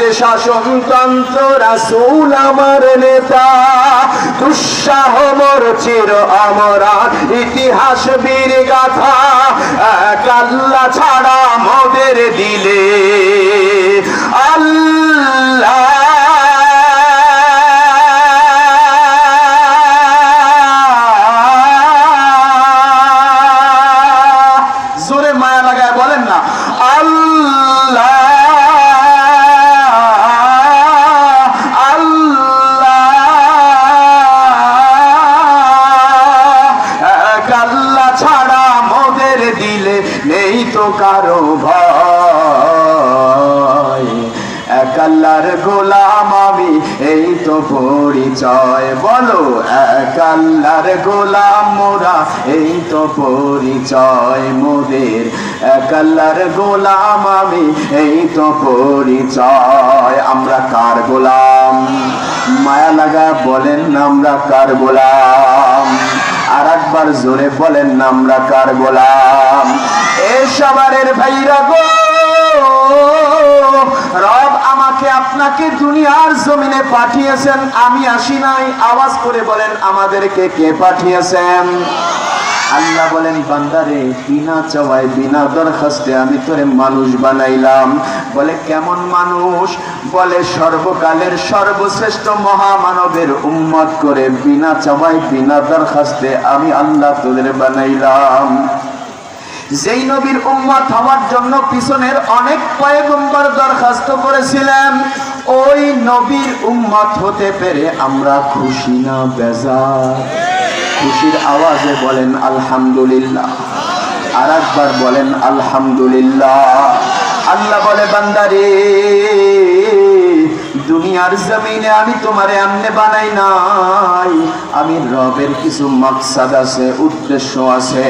চাইছে শাসনতন্ত্র, রাসূল আমার নেতা, দুঃসাহ মোর চির অমরান ইতিহাস বীর গাথা, এক আল্লাহ ছাড়া মোদের দিলে আল্লাহ। জোরে মায়া লাগায় বলেন না আল্লাহ আল্লাহ। এক আল্লাহ ছাড়া মোদের দিলে নেই তো কারো ভয়, এক আল্লাহর গোলাম আমি এই তো পরিচয়। বলো এক আল্লাহর গোলাম মোরা এই তো পরিচয় মোদের, এক আল্লাহর গোলাম আমি এই তো পরিচয়। আমরা কার গোলাম? মায়া লাগা বলেন আমরা কার গোলাম? আর একবার জোরে বলেন আমরা কার গোলাম? এ সবারের ভাইরা গো, রব আমাকে আপনাকে দুনিয়ার জমিনে পাঠিয়েছেন, আমি আসি নাই। আওয়াজ করে বলেন আমাদেরকে কে পাঠিয়েছেন? আল্লাহ বলেন বান্দারে বিনা চাওয়ায় বিনা দরখাস্তে আমি তোরে মানুষ বানাইলাম। বলে কেমন মানুষ? বলে সর্বকালের সর্বশ্রেষ্ঠ মহামানবের উম্মত করে বিনা চাওয়ায় বিনা দরখাস্তে আমি আল্লাহ তোদের বানাইলাম। যেই নবীর উম্মত হওয়ার জন্য পিছনের অনেক পয়গম্বর দরখাস্ত করেছিলেন, ওই নবীর উম্মত হতে পেরে আমরা খুশি না বেজার? খুশির আওয়াজে বলেন আলহামদুলিল্লাহ। আর একবার বলেন আলহামদুলিল্লাহ। আল্লাহ বলে বান্দারে দুনিয়ার জমিনে আমি তোমারে আমনে বানাই নাই, আমি রবের কিছু মাকসাদ আছে, উদ্দেশ্য আছে।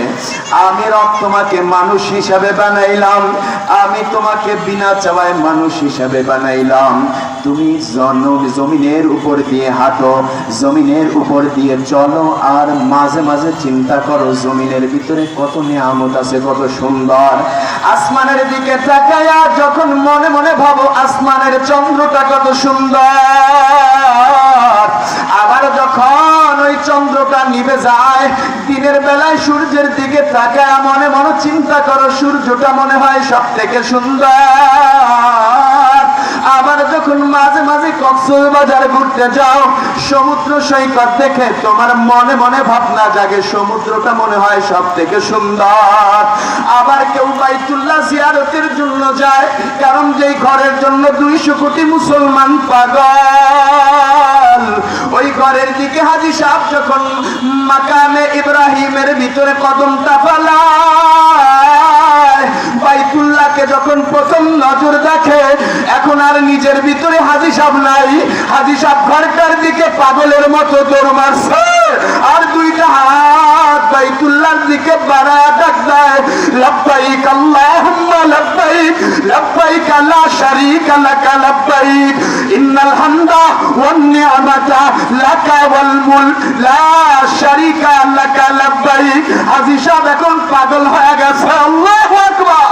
আমি রব তোমাকে মানুষ হিসাবে বানাইলাম, আমি তোমাকে বিনা চাওয়ায় মানুষ হিসাবে বানাইলাম। তুমি জমিনের উপর দিয়ে হাঁটো, জমিনের উপর দিয়ে চলো, আর মাঝে মাঝে চিন্তা করো জমিনের ভিতরে কত নিয়ামত আছে, কত সুন্দর। আসমানের দিকে তাকায়া যখন মনে মনে ভাবো আসমানের চন্দ্রটা কত সুন্দর, আবার যখন ওই চন্দ্রটা নিভে যায়, দিনের বেলায় সূর্যের দিকে তাকায়া মনে মনে চিন্তা করো সূর্যটা মনে হয় সব থেকে সুন্দর। আবার যখন মাঝে মাঝে কক্সবাজার ঘুরতে যাও, সমুদ্র সৈকত দেখে তোমার মনে মনে ভাবনা জাগে সমুদ্রটা মনে হয় সব থেকে সুন্দর। আবার কেউ বাইতুল্লাহ জিয়ারতের জন্য যায়, কারণ যেই ঘরের জন্য 200 কোটি মুসলমান পাগল, ওই ঘরের দিকে হাজী সাহেব যখন মাকামে ইব্রাহিমের ভিতরে কদমটা ফেলায়, বাইতুল্লাহকে যখন প্রথম নজর দেখে, এখন আর নিজের ভিতরে হাজী সাহেব নাই, হাজী সাহেব ঘরটার দিকে পাগলের মতো দৌড় মারছে, আর দুইটা হাত বাইতুল্লাহর দিকে বাড়ায় ডাক দেয় লব্বাইক আল্লাহুম্মা লব্বাইক, লব্বাইক লা শারীকা লাকা লব্বাইক, ইন্নাল হামদা ওয়ান নি'মাতা লাকা ওয়াল মুলক লা শারীকা লাকা লব্বাইক। হাজী সাহেব এখন পাগল হয়ে গেছে। আল্লাহু আকবার।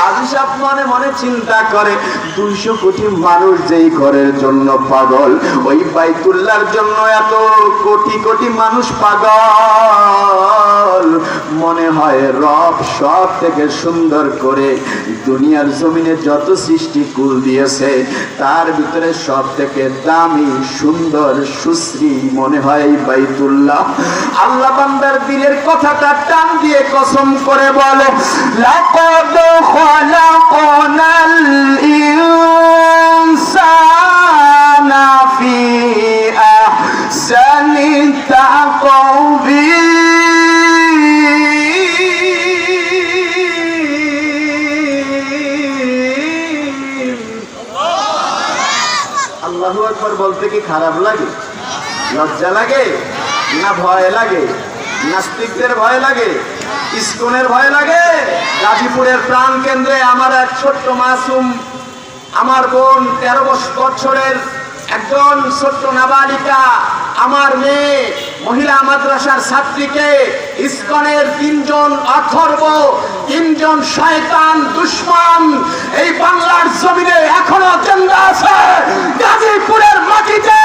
হাজী সাহেব মনে মনে চিন্তা করে 200 কোটি মানুষ যেই ঘরের জন্য পাগল, ওই বাইতুল্লাহর জন্য এত কোটি কোটি মানুষ পাগল, মনে হয় রব সব থেকে সুন্দর করে দুনিয়ার জমিনে যত সৃষ্টি কুল দিয়েছে তার ভিতরে সব থেকে দামি সুন্দর সুশ্রী মনে হয় বাইতুল্লাহ। আল্লাহ বান্দার দিলের কথাটা টান দিয়ে কসম করে বলে লাকাদ খালাকনাল ইনসানা ফি আহসানি তাকওয়িম। আল্লাহু আকবার বলতে কি খারাপ লাগে? লজ্জা লাগে না ভয় লাগে? নাস্তিকদের ভয় লাগে? ইসকনের ভয় লাগে? গাজীপুরের প্রাণ কেন্দ্রে আমার এক ছোট্ট মাসুম, আমার বোন 13 বছরের একজন ছোট্ট নাবালিকা, আমার মেয়ে মহিলা মাদ্রাসার ছাত্রীকে ইসকনের 3 জন অথর্ব, 3 জন শয়তান দুশমন এই বাংলার জমিনে এখনো জিন্দা আছে। গাজীপুরের মাটিতে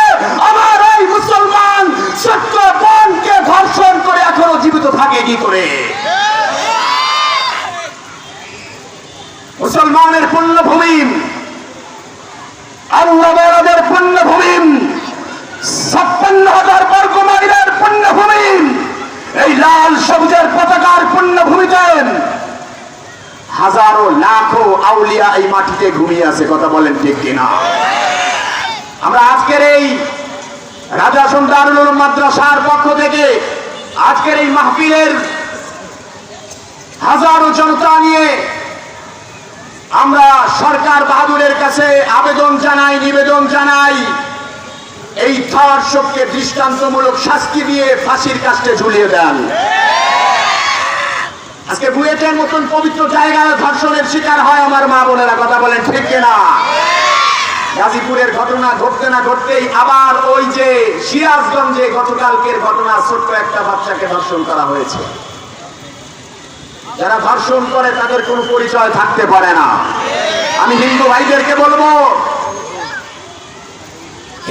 আমার এই মুসলমান ছোট্ট বোনকে ধর্ষণ করে এখনো জীবিত থাকে কি করে? মুসলমানের পুণ্যভূমি, আল্লাহর পুণ্যভূমি, 56,000 বর্গ মাইলের পুণ্যভূমি, এই লাল সবুজের পতাকার পুণ্যভূমিতে হাজারো লাখো আউলিয়া এই মাটিতে ঘুমিয়ে আছে। কথা বলেন ঠিক কিনা? আমরা আজকের এই রাজা দারুল উলুম মাদ্রাসার পক্ষ থেকে আজকের এই মাহফিলের হাজারো জনতা নিয়ে আমরা সরকার বাহাদুরের কাছে আবেদন জানাই, নিবেদন জানাই, এই ধর্ষককে দৃষ্টান্তমূলক শাস্তি দিয়ে ফাঁসির কাস্টে ঝুলিয়ে দেন। আজকে বুয়েটের মতন পবিত্র জায়গায় ধর্ষণের শিকার হয় আমার মা বোনেরা। কথা বলেন ঠিক কিনা? গাজীপুরের ঘটনা ঘটতে না ঘটতেই আবার ওই যে সিরাজগঞ্জে গতকালকের ঘটনা, ছোট্ট একটা বাচ্চাকে ধর্ষণ করা হয়েছে। যারা ধর্ষণ করে তাদের কোনো পরিচয় থাকতে পারে না। আমি হিন্দু ভাইদেরকে বলবো,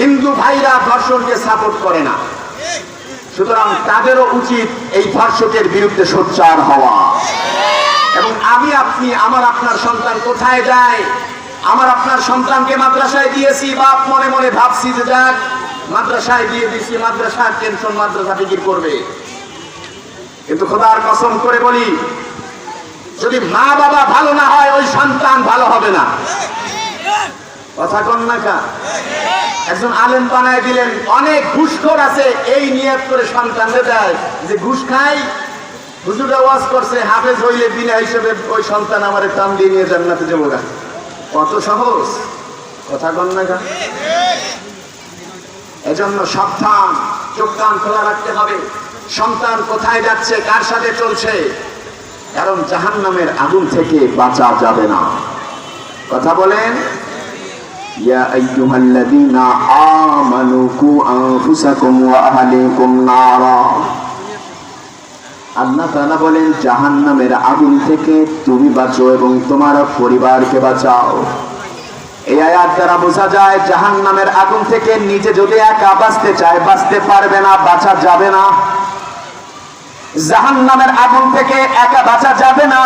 হিন্দু ভাইরা ধর্ষণকে সাপোর্ট করে না, সুতরাং তাদেরও উচিত এই ধর্ষকের বিরুদ্ধে সোচ্চার হওয়া। এবং আমি আপনি, আমার আপনার সন্তান কোথায় যায়? আমার আপনার সন্তানকে মাদ্রাসায় দিয়েছি, বাপ মনে মনে ভাবছি যে যাক মাদ্রাসায় দিয়ে দিচ্ছি, মাদ্রাসার টেনশন, মাদ্রাসা ফিকির করবে। কিন্তু খোদার কসম করে বলি, যদি মা বাবা ভালো না হয় ওই সন্তান ভালো হবে না। কথা কন না কা? একজন আলেম বানায় দিলেন, অনেক ঘুষখোর আছে এই নিয়ত করে সন্তানকে দেয় যে ঘুষ খাই, হুজুরে ওয়াজ করছে হাফেজ হইলে বিনা হিসেবে ওই সন্তান আমার টান দিয়ে নিয়ে জান্নাতে যাবো গা। কত সহজ! কথা কন না কা? এজন্য সাবধান, চোখ কান খোলা রাখতে হবে। সন্তান কোথায় যাচ্ছে, কার সাথে চলছে, কারণ জাহান্নামের আগুন থেকে বাঁচা যাবে না। কথা বলেন, ইয়া আইয়ুহাল্লাযীনা আমানু কু আনফুসাকুম ওয়া আহলিকুম নারা। আল্লাহ তাআলা বলেন জাহান্নামের আগুন থেকে তুমি বাঁচো এবং তোমার পরিবারকে বাঁচাও। এই আয়াত দ্বারা বোঝা যায় জাহান্নামের আগুন থেকে নিজে যদি একা বাঁচতে চায় বাঁচতে পারবে না, বাঁচা যাবে না। জাহান্নামের আগুন থেকে একা বাঁচা যাবে না।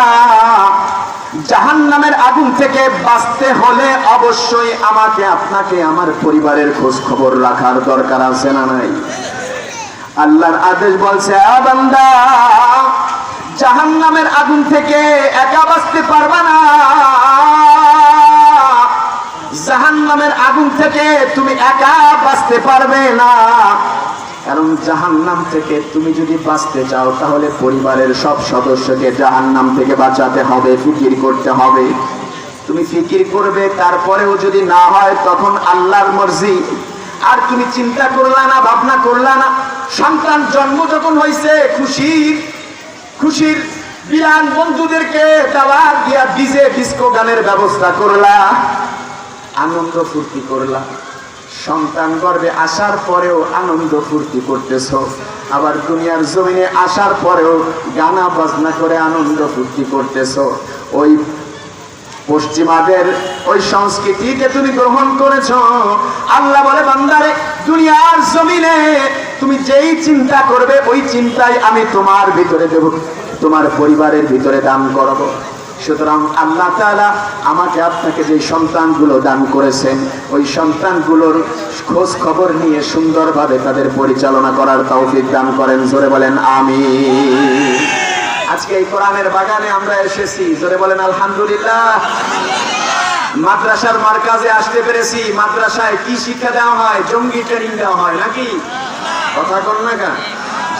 জাহান্নামের আগুন থেকে বাঁচতে হলে অবশ্যই আমাকে, আপনাকে, আমার পরিবারের খোঁজ খবর রাখার দরকার আছে না নাই? আল্লাহর আদেশ বলছে, আ বান্দা, জাহান্নামের আগুন থেকে একা বাঁচতে পারবা না। জাহান্নামের আগুন থেকে তুমি একা বাঁচতে পারবে না, কারণ জাহান্নাম থেকে তুমি যদি বাঁচতে চাও তাহলে পরিবারের সব সদস্যকে জাহান্নাম থেকে বাঁচাতে হবে, ফিকির করতে হবে। তুমি ফিকির করবে, তারপরেও যদি না হয় তখন আল্লাহর মর্জি। আর তুমি চিন্তা করলা না, ভাবনা করলা না। সন্তান জন্ম যখন হয়েছে খুশির বিলান বন্ধুদেরকে দাওয়াত দিয়া ডিজে ডিস্কো গানের ব্যবস্থা করলা, আনন্দ ফুর্তি করলা। সন্তান গর্ভে আসার পরেও আনন্দ ফুর্তি করতেছ, আবার দুনিয়ার জমিনে আসার পরেও গানা বাজনা করে আনন্দ ফুর্তি করতেছ। ওই পশ্চিমাদের ওই সংস্কৃতিকে তুমি গ্রহণ করেছ। আল্লাহ বলে, বান্দারে, দুনিয়ার জমিনে তুমি যেই চিন্তা করবে ওই চিন্তাই আমি তোমার ভিতরে দেব, তোমার পরিবারের ভিতরে দান করব। সুতরাং আল্লাহ তাআলা আমাকে আপনাকে যে সন্তানগুলো দান করেছেন ওই সন্তানগুলোর খোঁজ খবর নিয়ে সুন্দরভাবে তাদের পরিচালনা করার তৌফিক দান করেন। জোরে বলেন আমিন। আজকে এই কোরআনের বাগানে আমরা এসেছি, জোরে বলেন আলহামদুলিল্লাহ। মাদ্রাসার মারকাজে আসতে পেরেছি। মাদ্রাসায় কি শিক্ষা দেওয়া হয়? জঙ্গি ট্রেনিং দেওয়া হয় নাকি? কথা কন না কেন?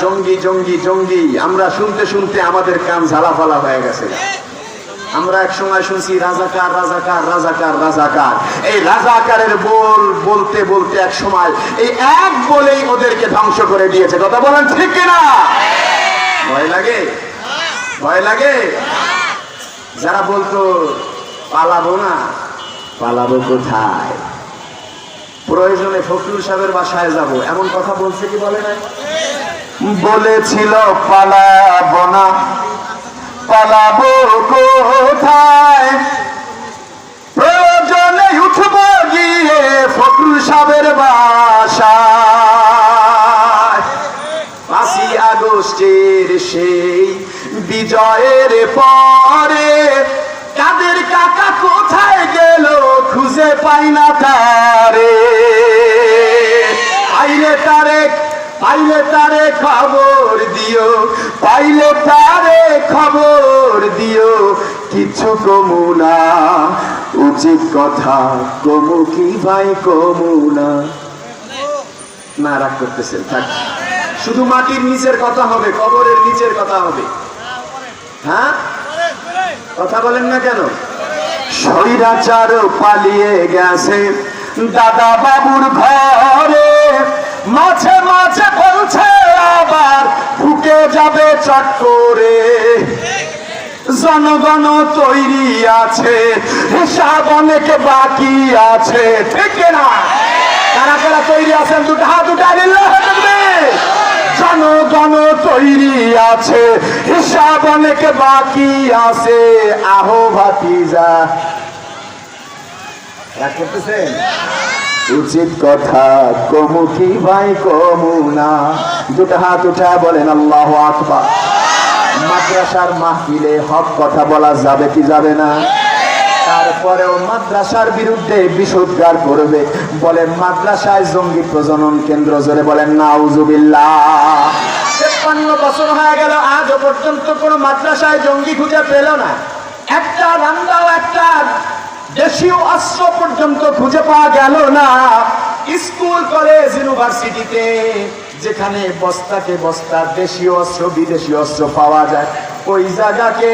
জঙ্গি জঙ্গি জঙ্গি আমরা শুনতে শুনতে আমাদের কান ঝালাফালা হয়ে গেছে। আমরা এক সময় শুনছি রাজাকার রাজাকার রাজাকার রাজাকার। এই রাজাকারের বলতে বলতে এক সময় এই এক বলেই ওদেরকে ধ্বংস করে দিয়েছে। কথা বলেন ঠিক কিনা? ভয় লাগে? ভয় লাগে? যারা বলতো পালাবো না, পালাবো কোথায়? প্রয়োজনে ফখরুল সাহেবের বাসায় যাব, এমন কথা বলছে কি বলে নাই? বলেছিল পালাবো না, পালাবো কোথায়, প্রয়োজনে উঠবো গিয়ে ফখরুল সাহেবের বাসায়। 5ই আগস্টের সেই বিজয়ের পরে কাদের কাকা কোথায় গেল খুঁজে পাই না তারে, পাইলে তারে খবর দিও, পাইলে তারে খবর দিও, কিছু কমু না, উচিত কথা কমু কি ভাই কমু না। না রাগ করতেছেন, থাক, শুধু মাটির নিচের কথা হবে, কবরের নিচের কথা হবে। হ্যাঁ, কথা বলেন না কেন? স্বৈরাচার পালিয়ে গেছে দাদা বাবুর ঘরে, মাঝে মাঝে বলছে আবার ঢুকে যাবে চট করে। জনগণ তৈরি আছে, হিসাব অনেক বাকি আছে, ঠিক না? কারা কারা তৈরি আছেন? দুটো হাত উঠায় দিলে। জনগণ তৈরি আছে, হিসাব অনেক বাকি আছে, আহো ভাতিজা। রাখতেছেন? উচিত কথা কমু কি ভাই কমু না। দুটো হাত উঠায় বলেন আল্লাহু আকবার। মাদ্রাসার মাহফিলে হক কথা বলা যাবে কি যাবে না? তারপরেও মাদ্রাসার বিরুদ্ধে বিষোদ্গার করবে, বলেন মাদ্রাসায় জঙ্গি প্রজনন কেন্দ্র, জোরে বলেন নাউজুবিল্লাহ। 53 বছর হয়ে গেল, আজও পর্যন্ত কোন মাদ্রাসায় জঙ্গি খুঁজে পেল না। একটা রান্দাও, একটা দেশীয় অস্ত্র পর্যন্ত খুঁজে পাওয়া গেল না। স্কুল কলেজ ইউনিভার্সিটিতে যেখানে বস্তাকে বস্তা দেশীয় অস্ত্র বিদেশি অস্ত্র পাওয়া যায়, ওই জায়গাকে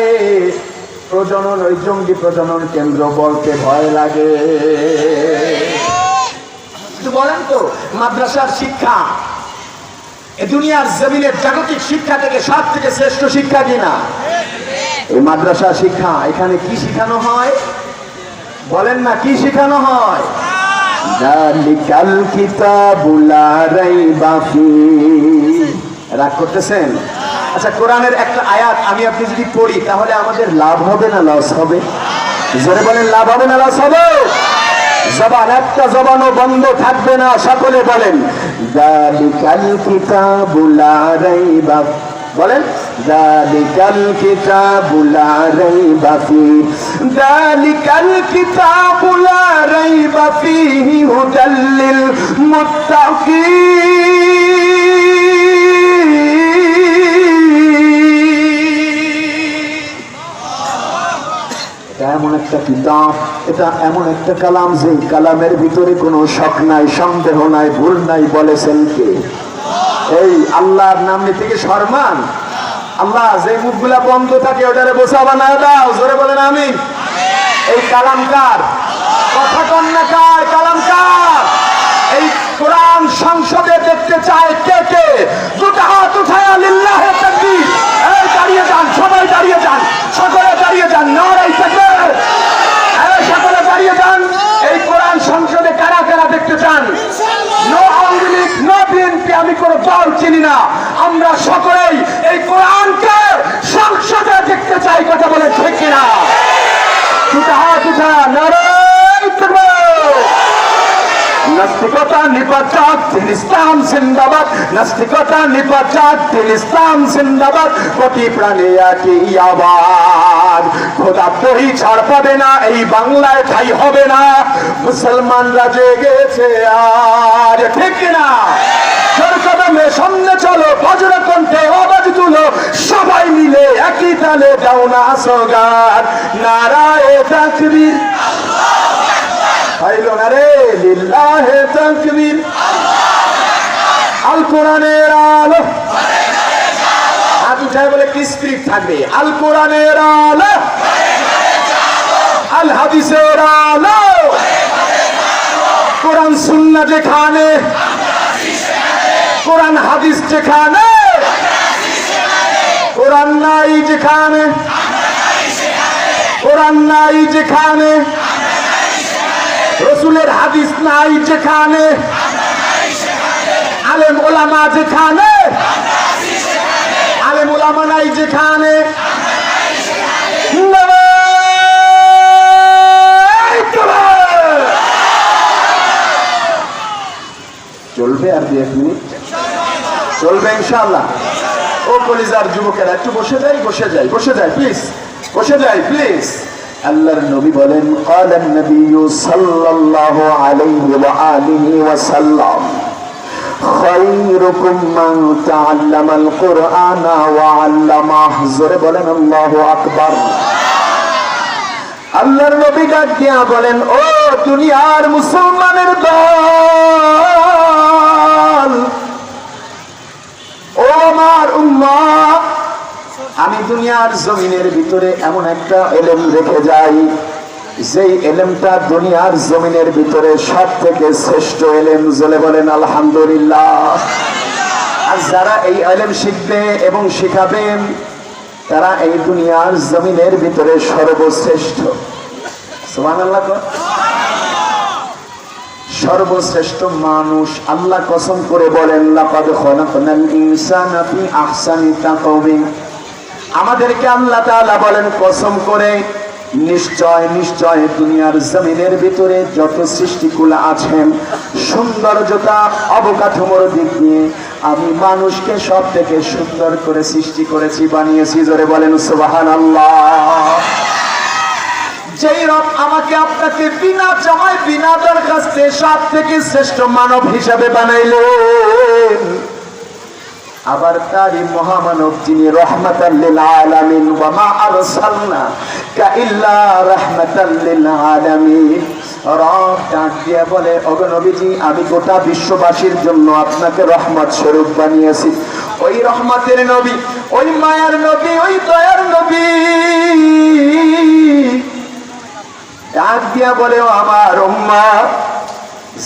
প্রজনন, ওই জঙ্গি প্রজনন কেন্দ্র বলতে ভয় লাগে। বলেন তো, মাদ্রাসার শিক্ষা এ দুনিয়ার জমিনের জাগতিক শিক্ষা থেকে সব থেকে শ্রেষ্ঠ শিক্ষা কিনা? এই মাদ্রাসা শিক্ষা, এখানে কি শিখানো হয় বলেন না, কি শিখানো হয়? যালিকাল কিতাবু লা রাইবা ফীহি। রাগ করতেছেন? আচ্ছা, কোরআনের একটা আয়াত আমি আপনি যদি পড়ি তাহলে আমাদের লাভ হবে না লস হবে? জোরে বলেন, লাভ হবে না লস হবে? জবান, একটা জবানও বন্ধ থাকবে না, সকলে বলেন যালিকাল কিতাবু লা রাইবা, বলেন যালিকাল কিতাবু লা রাইবা ফীহি, যালিকাল কিতাবু লা রাইবা ফীহি হুদাল লিল মুত্তাকিন। এমন একটা কিতাব, এটা এমন একটা কালাম যে কালামের ভিতরে কোনো শক নাই, সন্দেহ নাই, ভুল নাই। বলেছেন কে? এই আল্লাহর নাম নিতে কি শরমান? আল্লাহ যে মুখগুলা বন্ধ থাকে ওটারে বোঝা বানায় দাও, জোরে বলেন আমিন। এই কালাম কার? কথা কন না, কার কালাম? কার? এই কোরআন সংসদে দেখতে চায় কে কে? দুটো হাত উঠায় লিল্লাহে তাকবীর। এই দাঁড়িয়ে যান, সবাই দাঁড়িয়ে যান, সকলে দাঁড়িয়ে যান, নারে তাকবীর। এই সকলে দাঁড়িয়ে যান। এই কোরআন সংসদে কারা কারা দেখতে চান? No Awami League, no BNP, আমি কোনো দল চিনি না, আমরা সকলেই এই কোরআনকে সংসদে দেখতে চাই। কথা বলে ঠিক কিনা? দুটো হাত উঠা, নারে তাকবীর। নাস্তিকতা নিপাত, ইসলাম জিন্দাবাদ। নাস্তিকতা নিপাত, ইসলাম জিন্দাবাদ। কোটি প্রাণে একই আওয়াজ, খোদা তহি ছাড় পাবে না, এই বাংলায় ঠাই হবে না। মুসলমানরা জেগেছে আর, ঠিক না? জোর কদমে সামনে চলো, বজ্র কণ্ঠে আওয়াজ তুলো, সবাই মিলে একই তালে দাও না সোগান, নারায়ে তাকবীর। হাইলো না রে, লিল্লাহে তাকবীর। আল কোরআনের আলো, হাত উঠায় বলে কি স্পিরিট থাকবে? আল কোরআনের আলো, আল হাদিসের আলো। কোরআন সুন্নাহ যেখানে, কোরআন হাদিস যেখানে, কোরআন নাই যেখানে, কোরআন নাই যেখানে, রসুলের হাদিস নাই যেখানে, আলেম ওলামা যেখানে, আলেম ওলামা নাই যেখানে, চলবে আর 2 মিনিট চলবে ইনশাআল্লাহ। ও কলিজার যুবকেরা একটু বসে যাই, বসে যাই, বসে যাই প্লিজ, বসে যাই প্লিজ। আল্লাহর নবী বলেন, ক্বালান নবী সাল্লাল্লাহু আলাইহি ওয়া আলিহি ওয়া সাল্লাম, খায়রুকুম মান তাআল্লামাল কুরআনা ওয়া আল্লামাহু। জোরে বলেন আল্লাহু আকবার। আল্লাহর নবী ডাক দিয়া বলেন, ও দুনিয়ার মুসলমানের দল, ও আমার উম্মাহ, আমি দুনিয়ার জমিনের ভিতরে এমন একটা ইলম রেখে যাই, যেই ইলমটা দুনিয়ার জমিনের ভিতরে সব থেকে শ্রেষ্ঠ ইলম। জোরে বলেন আলহামদুলিল্লাহ। আর যারা এই ইলম শিখবে এবং শিখাবেন, তারা এই দুনিয়ার জমিনের ভিতরে সর্বশ্রেষ্ঠ। সুবহানাল্লাহ। সর্বশ্রেষ্ঠ মানুষ। আল্লাহ কসম করে বলেন, লাকাদ খালাকনাল ইনসানা ফি আহসানি তাকওয়িম। আমাদেরকে আল্লাহ তাআলা বলেন কসম করে, নিশ্চয় নিশ্চয় দুনিয়ার জমিনের ভিতরে যত সৃষ্টিকুল আছেন, সৌন্দর্যতা অবকাঠামোর দিক দিয়ে আমি মানুষকে সব থেকে সুন্দর করে সৃষ্টি করেছি, বানিয়েছি। জোরে বলেন সুবহানাল্লাহ। যেই রব আমাকে আপনাকে বিনা চাওয়ায় বিনা দরখাস্তে সব থেকে শ্রেষ্ঠ মানব হিসাবে বানাইলেন, আবার তারই মহামানব যিনি রহমাতাল লিল আলামিন, ওয়া মা আরসালনাকা ইল্লা রাহমাতাল লিল আলামিন। রব ডাক দিয়ে বলে, ওগো নবীজি, আমি গোটা বিশ্ববাসীর জন্য আপনাকে রহমত স্বরূপ বানিয়েছি। ওই রহমতের নবী, ওই মায়ার নবী, ওই দয়ার নবী ডাক দিয়া বলে, ও আমার উম্মাহ,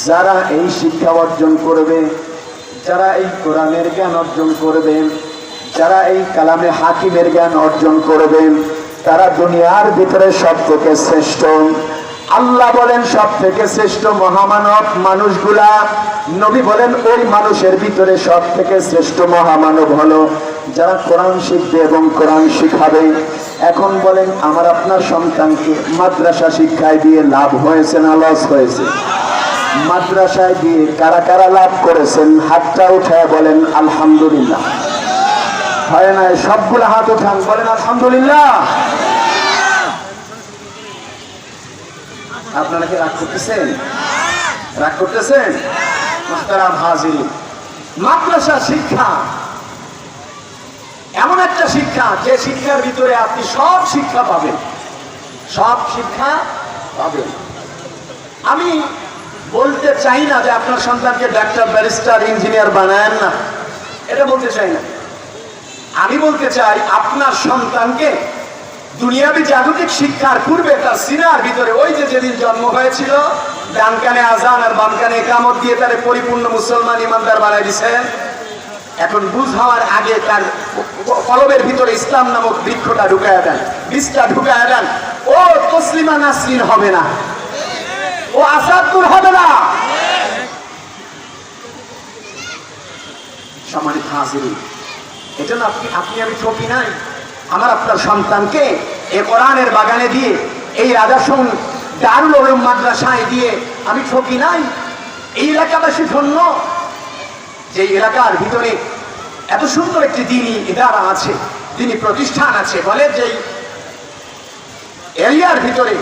যারা এই শিক্ষা অর্জন করবে, যারা এই কোরআনের জ্ঞান অর্জন করবেন, যারা এই কালামে হাকিমের জ্ঞান অর্জন করবেন, তারা দুনিয়ার ভিতরে সব থেকে শ্রেষ্ঠ। আল্লাহ বলেন সব থেকে শ্রেষ্ঠ মহামানব মানুষগুলা। নবী বলেন ওই মানুষের ভিতরে সব থেকে শ্রেষ্ঠ মহামানব হলো যারা কোরআন শিখবে এবং কোরআন শিখাবে। এখন বলেন, আমার আপনার সন্তানকে মাদ্রাসা শিক্ষায় দিয়ে লাভ হয়েছে না লস হয়েছে? মাদ্রাসায় দিয়ে কারা কারা লাভ করেছেন হাতটা উঠায় বলেন আলহামদুলিল্লাহ। হয় না? সবগুলো হাত উঠান, বলেন আলহামদুলিল্লাহ। আপনারা কি রাগ করতেছেন? রাগ করতেছেন? মুহতারাম হাজিরিন, মাদ্রাসা শিক্ষা এমন একটা শিক্ষা, যে শিক্ষার ভিতরে আপনি সব শিক্ষা পাবেন, সব শিক্ষা পাবেন। আমি বলতে চাই না যে আপনার সন্তানকে ডাক্তার, ব্যারিস্টার, ইঞ্জিনিয়ার বানায়েন না, এটা বলতে চাই না। আমি বলতে চাই আপনার সন্তানকে দুনিয়াবি জাগতিক শিক্ষার পূর্বে তার সিনার ভিতরে ওই যে যেদিন জন্ম হয়েছিল, ডান কানে আজান আর বাম কানে ইকামত দিয়ে তার পরিপূর্ণ মুসলমান ইমানদার বানাই দিয়েছেন। এখন বুঝ হওয়ার আগে তার কলবের ভিতরে ইসলাম নামক বৃক্ষটা ঢুকায় দেন, বীজটা ঢুকায় দেন। ও তসলিমা নাসরিন হবে না, ও আসাদুর হবে না। সম্মানিত হাজিরিন, এজন্য আপনি আমি ঠকি নাই। আমার আপনার সন্তানকে এই কোরআনের বাগানে দিয়ে, এই রাজাসন দারুল উলুম মাদ্রাসায় দিয়ে আমি ঠকি নাই। এই এলাকাবাসী ধন্য, যে এলাকার ভিতরে এত সুন্দর একটি দ্বীনি ইদারা আছে, দ্বীনি প্রতিষ্ঠান আছে। বলে যে এরিয়ার ভিতরে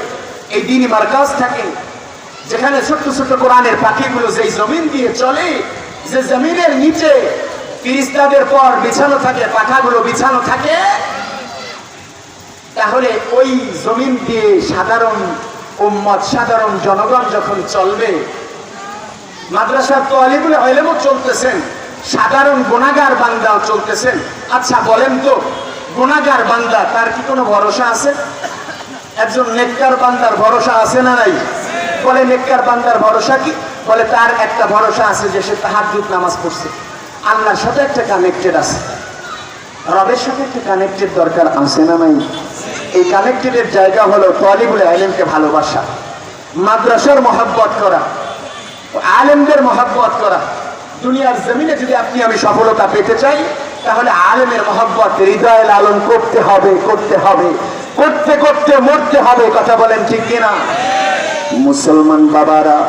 এই দ্বীনি মার্কাজ থাকে, যেখানে ছোট্ট ছোট্ট কোরআনের পাখিগুলো যেই জমিন দিয়ে চলে, যে জমিনের নিচে ফিরিস্তাদের পর বিছানো থাকে, পাখাগুলো বিছানো থাকে, তাহলে ওই জমিন দিয়ে সাধারণ উম্মত, সাধারণ জনগণ যখন চলবে, মাদ্রাসার তালিবুল ইলমও চলতেছেন, সাধারণ গুনাহগার বান্দাও চলতেছেন। আচ্ছা বলেন তো, গুনাহগার বান্দা তার কি কোনো ভরসা আছে? একজন নেককার বান্দার ভরসা আছে না নাই? বলে নেককার বান্দার ভরসা কি? বলে তার একটা ভরসা আছে যে সে তাহাজ্জুদ নামাজ পড়ছে, আল্লাহর সাথে একটা কানেক্টেড আছে, রবের সাথে একটা কানেক্টেড দরকার আছে না নাই? এই কানেক্টেডের জায়গা হলো তালিবুল ইলমকে ভালোবাসা, মাদ্রাসার মহব্বত করা, আলেমদের মহব্বত করা। দুনিয়ার জমিনে যদি আপনি আমি সফলতা পেতে চাই, তাহলে আলেমের মহব্বত হৃদয়ে লালন করতে হবে, করতে হবে, করতে করতে মরতে হবে। কথা বলেন ঠিক কিনা? মুসলমান বাবারা,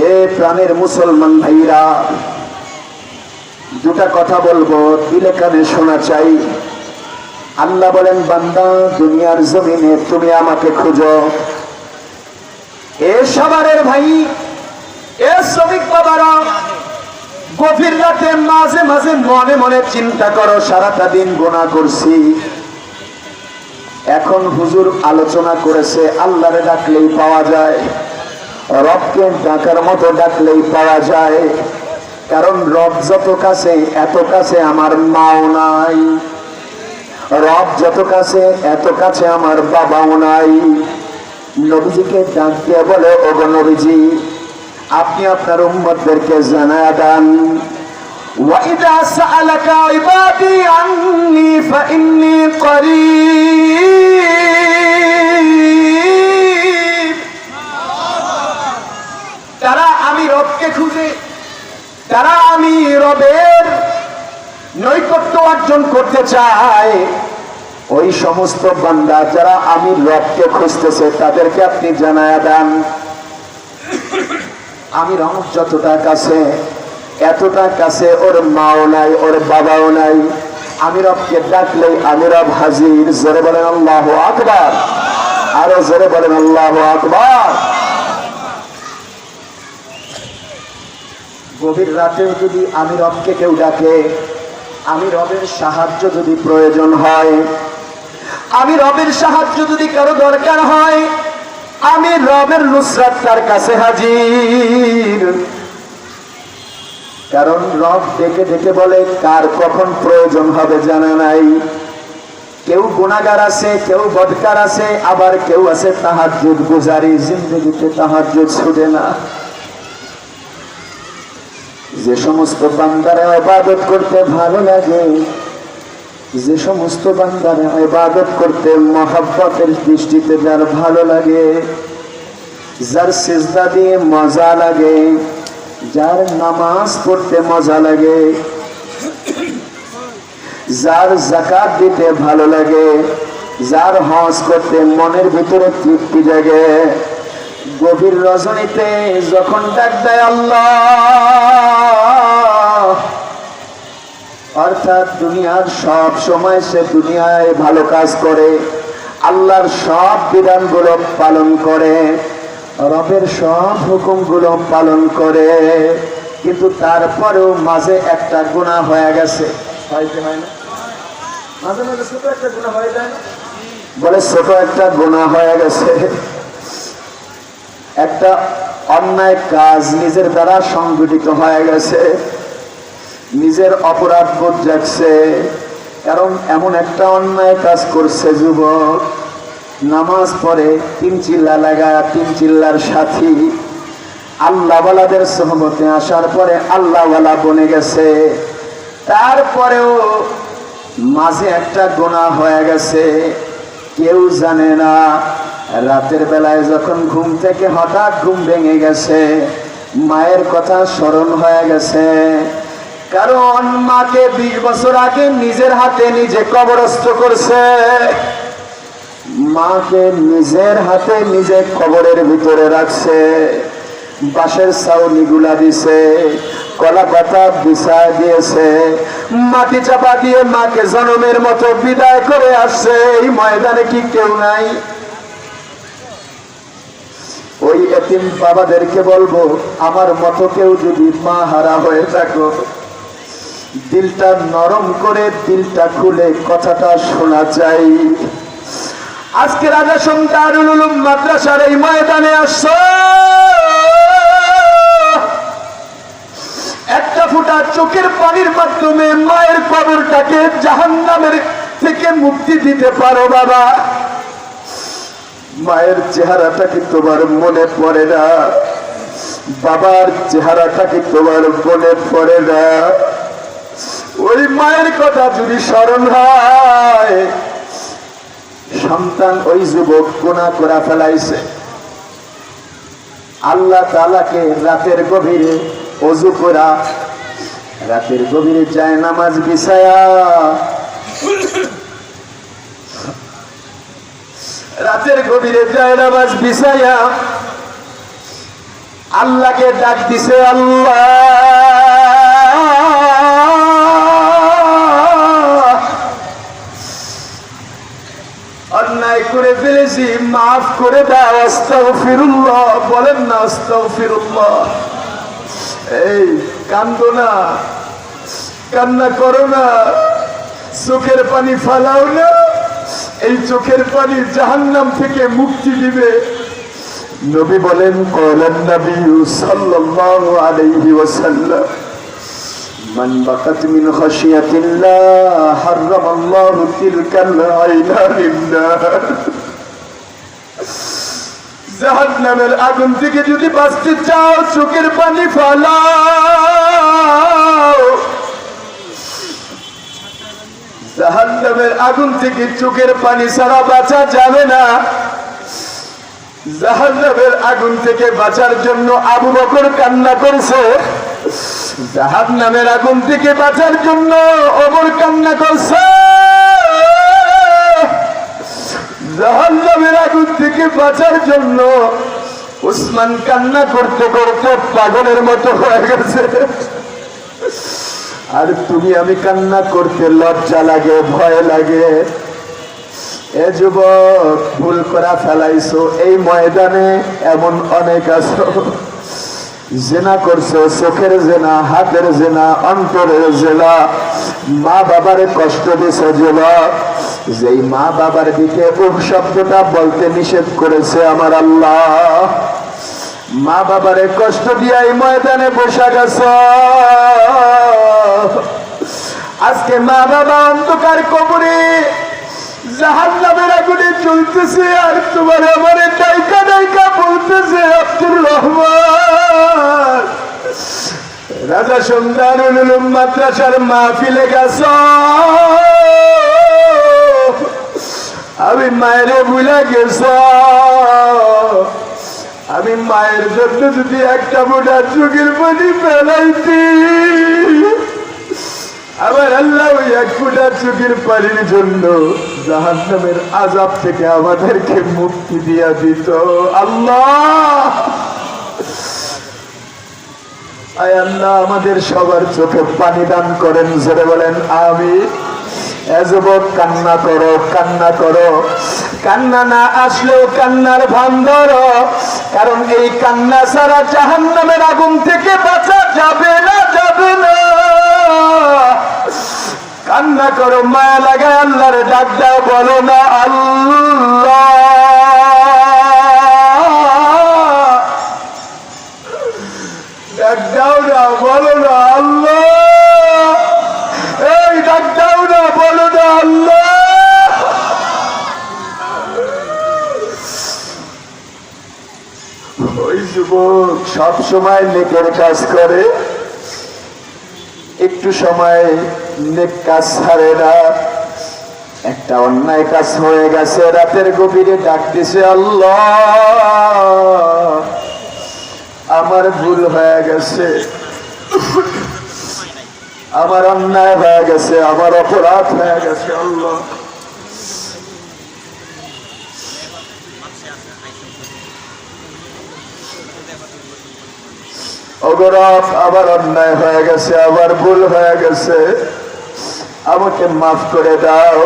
এ প্রাণের মুসলমান ভাইরা, দুটা কথা বলবো, দিলে কানে শোনা চাই। আল্লাহ বলেন, বান্দা দুনিয়ার জমিনে তুমি আমাকে খুঁজো। এ সবারের ভাই, এ শ্রমিক বাবারা, গভীর রাতে মাঝে মাঝে মনে মনে চিন্তা করো, সারাটা দিন গুনাহ করছি। এখন হুজুর আলোচনা করেছে আল্লাহরে ডাকলেই পাওয়া যায়, রবকে ডাকার মতো ডাকলেই পাওয়া যায়। কারণ রব যত কাছে, এত কাছে আমার মাও নাই। রব যত কাছে, এত কাছে আমার বাবাও নাই। নবীজিকে ডাক দিয়ে বলে, ওগো নবীজি, আপনি আপনার উম্মতদেরকে জানায়া দেন, ওয়াইদা সাআলাকা ইবাদি আন্নী ফাইন্নী করিব। তারা আমি রবকে খুঁজে, তারা আমি রবের নৈকট্য অর্জন করতে চায়, ওই সমস্ত বান্দা যারা আমি রবকে খুঁজতেছে তাদেরকে আপনি জানায়া দেন, আমি রব যতটা কাছে, এতটা কাছে ওর মাও নাই, ওর বাবাও নাই। আমি রবকে ডাকলেই আমি রব হাজির। জোরে বলেন আল্লাহু আকবার, আরো জোরে বলেন আল্লাহু আকবার। গভীর রাতেও যদি আমি রবকে কেউ ডাকে, আমি রবের সাহায্য যদি প্রয়োজন হয়, আমি রবের সাহায্য যদি কারো দরকার হয়, আমি রবের নুসরাত তার কাছে হাজির। কারণ রব ডেকে ডেকে বলে, কার কখন প্রয়োজন হবে জানা নাই। কেউ গুনাহগার আছে, কেউ বদকার আছে, আবার কেউ আছে তাহাজ্জুদ গুজারি, জিন্দেগিতে তাহাজ্জুদ ছুটে না। যে সমস্ত বান্দারা ইবাদত করতে ভালো লাগে, যে সমস্ত বান্দারা ইবাদত করতে মহব্বতের দৃষ্টিতে যার ভালো লাগে, যার সিজদা দিয়ে মজা লাগে, যার নামাজ পড়তে মজা লাগে, যার যাকাত দিতে ভালো লাগে, যার হজ করতে মনের ভিতরে তৃপ্তি জাগে, গভীর রজনীতে যখন ডাক দেয় আল্লাহ, অর্থাৎ দুনিয়ার সব সময় সে দুনিয়ায় ভালো কাজ করে, আল্লাহর সব বিধানগুলো পালন করে, রবের সব হুকুমগুলো পালন করে, কিন্তু তারপরেও মাঝে একটা গুনাহ হয়ে গেছে। হয়তো হয় না, মাঝে মাঝে ছোট একটা গুনাহ হয়ে যায় না? বলে ছোট একটা গুনাহ হয়ে গেছে, একটা অন্যায় কাজ নিজের দ্বারা সংগঠিত হয়ে গেছে, নিজের অপরাধ বোধ জাগছে। কারণ এমন একটা অন্যায় কাজ করছে যুবক, নামাজ পড়ে তিন চিল্লা লাগায়, তিন চিল্লার সাথী, আল্লাহওয়ালাদের সোহবতে আসার পরে আল্লাহওয়ালা বনে গেছে, তারপরেও মাঝে একটা গুনাহ হয়ে গেছে, কেউ জানে না। রাতের বেলায় যখন ঘুম থেকে হঠাৎ ঘুম ভেঙে গেছে, মায়ের কথা স্মরণ হয়ে গেছে। কারণ মাকে 20 বছর আগে নিজের হাতে নিজে কবরস্থ করছে, মাকে নিজের হাতে নিজে কবরের ভিতরে রাখছে, বাঁশের ছাউনি গুলা দিছে, কলা পাতা বিছায় দিয়েছে, মাটি চাপা দিয়ে মাকে জনমের মতো বিদায় করে আসছে। এই ময়দানে কি কেউ নাই? ওই এতিম বাবাদেরকে বলবো, আমার মতো কেউ যদি মা হারা হয়ে থাকো, দিলটা নরম করে, দিলটা খুলে কথাটা শোনা চাই। আজকে রাজা দারুল উলুম মাদ্রাসার এই ময়দানে আসছো, একটা ফোঁটা চোখের পানির মাধ্যমে মায়ের কবরটাকে জাহান্নামের থেকে মুক্তি দিতে পারো বাবা। মায়ের চেহারাটা কি তোমার মনে পড়ে না? বাবার চেহারাটা কি তোমার মনে পড়ে না? ওই মায়ের কথা যদি স্মরণ হয়, সন্তান ওই যুবক গুনাহ করে ফেলাইছে। আল্লাহ তাআলাকে রাতের গভীরে ওযু করা, রাতের গভীরে যায় নামাজ বিছায়া, রাতের গভীরে যায় নামাজ বিছায়া আল্লাহকে ডাক দিছে, আল্লাহ অন্যায় করে ফেলেছি, মাফ করে দাও, আস্তাগফিরুল্লাহ। বলেন না আস্তাগফিরুল্লাহ। এই কান্দো না, কান্না করো না, চোখের পানি ফালাও না। এই চোখের পানি জাহান্নাম থেকে মুক্তি দিবে। নবী বলেন, ক্বালান নবী সাল্লাল্লাহু আলাইহি ওয়াসাল্লাম, মান বাকাত মিন খাশিয়াতিল্লাহ হারামাল্লাহু তিলকাল আইনা লিল্লাহ। জাহান্নামের আগুন থেকে যদি বাঁচতে চাও, চোখের পানি ফেলাও। জাহান্নামের আগুন থেকে চোখের পানি ছাড়া বাঁচা যাবে না। জাহান্নামের আগুন থেকে বাঁচার জন্য আবু বকর কান্না করেছে, জাহান্নামের আগুন থেকে বাঁচার জন্য ওমর কান্না করছে, জাহান্নামের আগুন থেকে বাঁচার জন্য উসমান কান্না করতে করতে পাগলের মতো হয়ে গেছে। আর তুমি আমি কান্না করতে লজ্জা লাগে, ভয় লাগে। এ যুবক, ভুল করা ফেলাইছো। এই ময়দানে এমন অনেক আছো, জেনা করছো, চোখের জেনা, হাতের জেনা, অন্তরের জেনা, মা বাবার কষ্ট দিছো যুবক। যেই মা বাবার দিকে শব্দটা বলতে নিষেধ করেছে আমার আল্লাহ, মা বাবারে কষ্ট দিয়ে এই ময়দানে বসে গেছ। আজকে মা বাবা অন্ধকার কবরে জাহান্নামের আগুনে চলতেছে, আর তোমার আমার ডাইকা ডাইকা বলতেছে, আব্দুর রহমান রাজা সন্তানুল উলুম মাদ্রাসার মাহফিলে গেছ, আমি মায়ের ভুলে গেছ। আমি মায়ের জন্য যদি একটা মোটা চোখের পানি ফেলাইতি, আবার আল্লাহ ওই এক ফোঁটা চোখের পানির জন্য জাহান্নামের আযাব থেকে আমাদেরকে মুক্তি দিয়া দিত। আল্লাহ, আয় আল্লাহ, আমাদের সবার চোখে পানি দান করেন। জোরে বলেন আমিন। এ যুবক, কান্না করো, কান্না করো। কান্না না আসলেও কান্নার ভান ধরো, কারণ এই কান্না ছাড়া জাহান্নামের আগুন থেকে বাঁচা যাবে না, যাবে না। কান্না করো, মায়া লাগায় আল্লাহর ডাক দাও, বলো না আল্লাহ, ডাক দাও না, বলো না আল্লাহ, এই ডাক দাও না, বলো না আল্লাহ। ওই যুবক সব সময় নেকের কাজ করে, একটু সময় নেক কাজ ছাড়ে না। একটা অন্যায় কাজ হয়ে গেছে, রাতের গভীরে ডাক দিছে, আল্লাহ আমার ভুল হয়ে গেছে, আমার অন্যায় হয়ে গেছে, আমার অপরাধ হয়ে গেছে। আল্লাহ, অগরফ আবার অন্যায় হয়ে গেছে, আবার ভুল হয়ে গেছে, আমাকে মাফ করে দাও।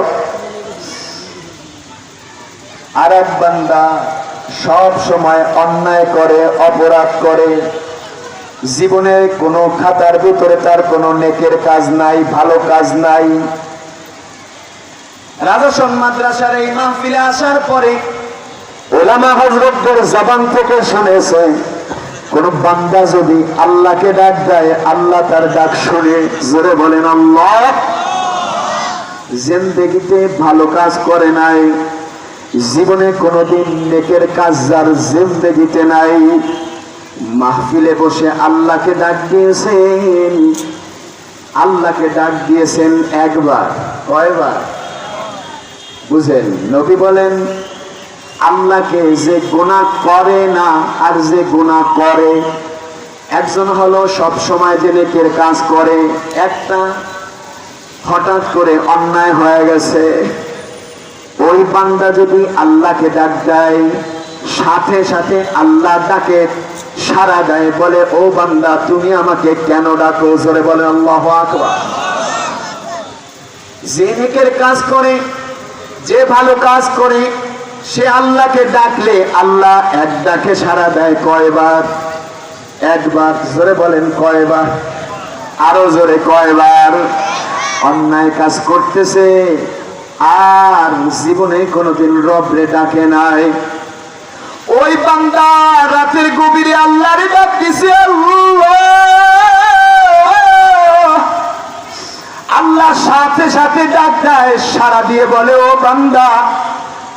আর এক বান্দা সব সময় অন্যায় করে, অপরাধ করে, জীবনে কোনো খাতার ভিতরে তার কোনো নেকের কাজ নাই, ভালো কাজ নাই। রাজাসন মাদ্রাসার এই মাহফিলে আসার পরে ওলামা হযরতদের জবান থেকে শুনেছে, কোন বান্দা যদি আল্লাহকে ডাক দেয়, আল্লাহ তার ডাক শুনে। জোরে বলেন আল্লাহ। জিন্দেগিতে ভালো কাজ করে নাই, জীবনে কোনোদিন নেকের কাজ যার জিন্দেগিতে নাই, মাহফিলে বসে আল্লাহকে ডাক দিয়েছেন, আল্লাহকে ডাক দিয়েছেন একবার, কয়বার? বুঝেন, নবী বলেন আল্লাহকে যে গুনাহ করে না আর যে গুনাহ করে, একজন হলো সব সময় যে নেকের কাজ করে, একটা হঠাৎ করে অন্যায় হয়ে গেছে, ওই বান্দা যদি আল্লাহকে ডাক দেয়, সাথে সাথে আল্লাহ ডাকে সাড়া দেয়, বলে ও বান্দা তুমি আমাকে কেন ডাকো? জোরে বলে আল্লাহু আকবার। যে নেকের কাজ করে, যে ভালো কাজ করে, সে আল্লাহকে ডাকলে আল্লাহ এক ডাকে সাড়া দেয় কয়বার? একবার। জোরে বলেন কয়বার? আরো জোরে কয়বার? অন্যায় কাজ করতেছে আর জীবনে কোনোদিন রবরে ডাকে নাই, ওই বান্দা রাতের গভীরে আল্লাহরে ডাক দিছে, আল্লাহ সাথে সাথে ডাক দেয়, সাড়া দিয়ে বলে ও বান্দা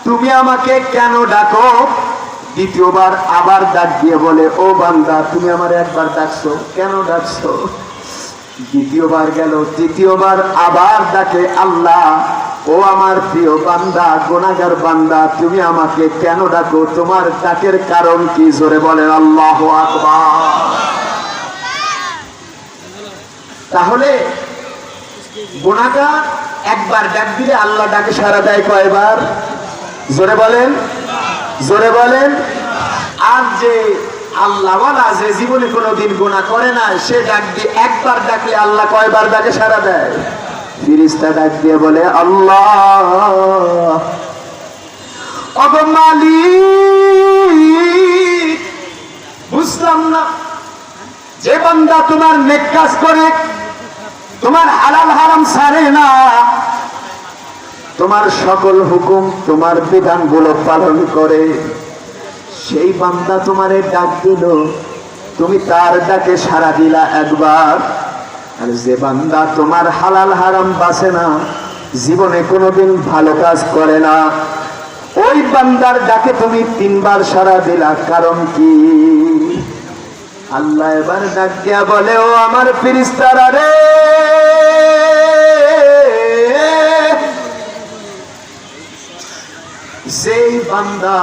তুমি আমাকে কেন ডাকো? দ্বিতীয়বার আবার ডাক দিয়ে বলে ও বান্দা তুমি আমার একবার ডাকছো, কেন ডাকছো? দ্বিতীয়বার গেল, তৃতীয়বার আবার ডাকে আল্লাহ ও আমার প্রিয় বান্দা, গুনাহগার বান্দা তুমি আমাকে কেন ডাকো? তোমার ডাকের কারণ কি? জোরে বলেন আল্লাহু আকবার। তাহলে গুনাহগার একবার ডাক দিলে আল্লাহ ডাকে সাড়া দেয় কয়বার? জোরে বলেন, জোরে বলেন। আর যে আল্লাহওয়ালা, যে জীবনে কোনোদিন গুনাহ করে না, সে ডাক দিয়ে একবার ডাকলে আল্লাহ কয়বার ডাকে সাড়া দেয়? ফেরেশতা ডাক দিয়ে বলে আল্লাহ ওগো মালিক, বুঝলাম না, যে বান্দা তোমার নেক কাজ করে, তোমার হালাল হারাম ছাড়ে না, তোমার সকল হুকুম তোমার বিধানগুলো পালন করে, সেই বান্দা তোমারে ডাক দিল, তুমি তার ডাকে সাড়া দিলা একবার। আর যে বান্দা তোমার হালাল হারাম বাঁচে না, জীবনে কোনোদিন ভালো কাজ করে না, ওই বান্দার ডাকে তুমি তিনবার সাড়া দিলা, কারণ কি? আল্লাহ এবার ডাক দিয়া বলে ও আমার ফেরেশতারা রে, যেই বান্দা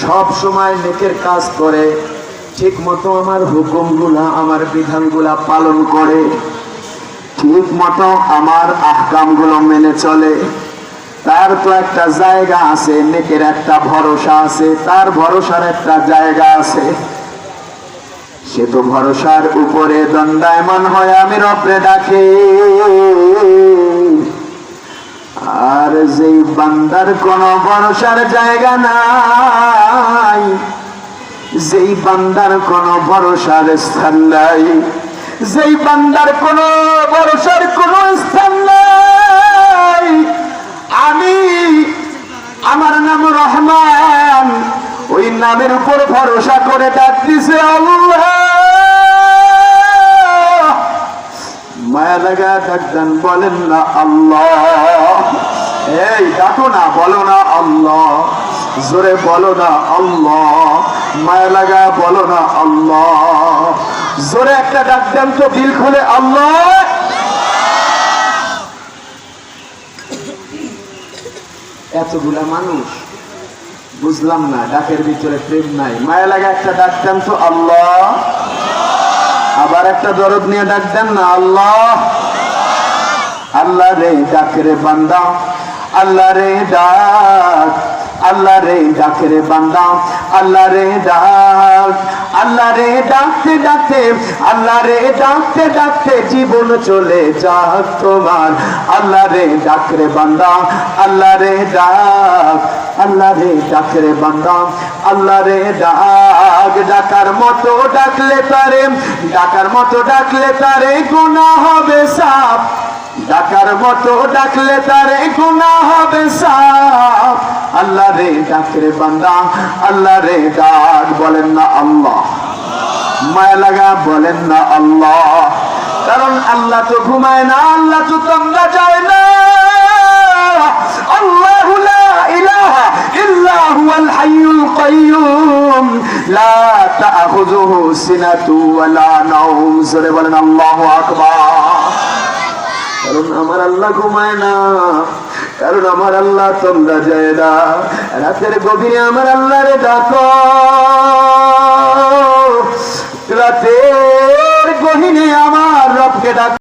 সব সময় নেকের কাজ করে, ঠিক মতো আমার হুকুমগুলা আমার বিধানগুলা পালন করে, ঠিক মতো আমার আহকামগুলো মেনে চলে, তার তো একটা জায়গা আছে, নেকের একটা ভরসা আছে, তার ভরসার একটা জায়গা আছে, সে তো ভরসার উপরে দণ্ডায়মান হয় আমি রবরে ডাকে। আর যেই বান্দার কোন ভরসার জায়গা নাই, যেই বান্দার কোন ভরসার স্থান নাই, যেই বান্দার কোন ভরসার কোন স্থান নাই, আমি আমার নাম রহমান, ওই নামের উপর ভরসা করে ডাক দিছে আল্লাহ। মায়া লাগা ডাক দেন, বলেন না আল্লাহ। এই ডাকো না, বলো না আল্লাহ, জোরে বলো না আল্লাহ, মায়া লাগা বলো না আল্লাহ, জোরে একটা ডাক দেন তো দিল খুলে আল্লাহ। এতগুলা মানুষ, বুঝলাম না, ডাকের ভিতরে প্রেম নাই, মায়া লাগা একটা ডাক দেন তো আল্লাহ। আবার একটা দরদ নিয়ে ডাক দেন না আল্লাহ। আল্লাহ রে ডাক রে বান্দা, আল্লাহ রে ডাক, আল্লাহ রে ডাক রে বান্দা, আল্লাহ রে ডাক, আল্লাহ রে ডাকতে ডাকতে, আল্লাহ রে ডাকতে ডাকতে জীবন চলে যাক তোমার। আল্লাহ রে ডাক রে বান্দা, আল্লাহ রে ডাক, আল্লাহ রে ডাক রে বান্দা, আল্লাহ রে ডাক। ডাকার মতো ডাকলে তারে, ডাকার মতো ডাকলে তারে গুনাহ হবে সাফ, ডাকার মতো ডাকলে তারে গুনাহ হবে সাফ। আল্লাহ রে ডাক রে বান্দা, আল্লাহ রে ডাক, বলেন না আল্লাহ। মায়া লাগা বলেন না আল্লাহ, কারণ আল্লাহ তো ঘুমায় না, আল্লাহ তো তন্দ্রা যায় না। আল্লাহু লা ইলাহা ইল্লা হুয়াল হাইয়ুল কাইয়্যুম লা তা'খুযুহু সিনাতু ওয়া লা নাওম। জোরে বলেন আল্লাহু আকবার। কারণ আমার আল্লাহ ঘুমায় না, কারণ আমার আল্লাহ তোমরা যায় না। রাতের গভীরে আমার আল্লাহরে ডাকো।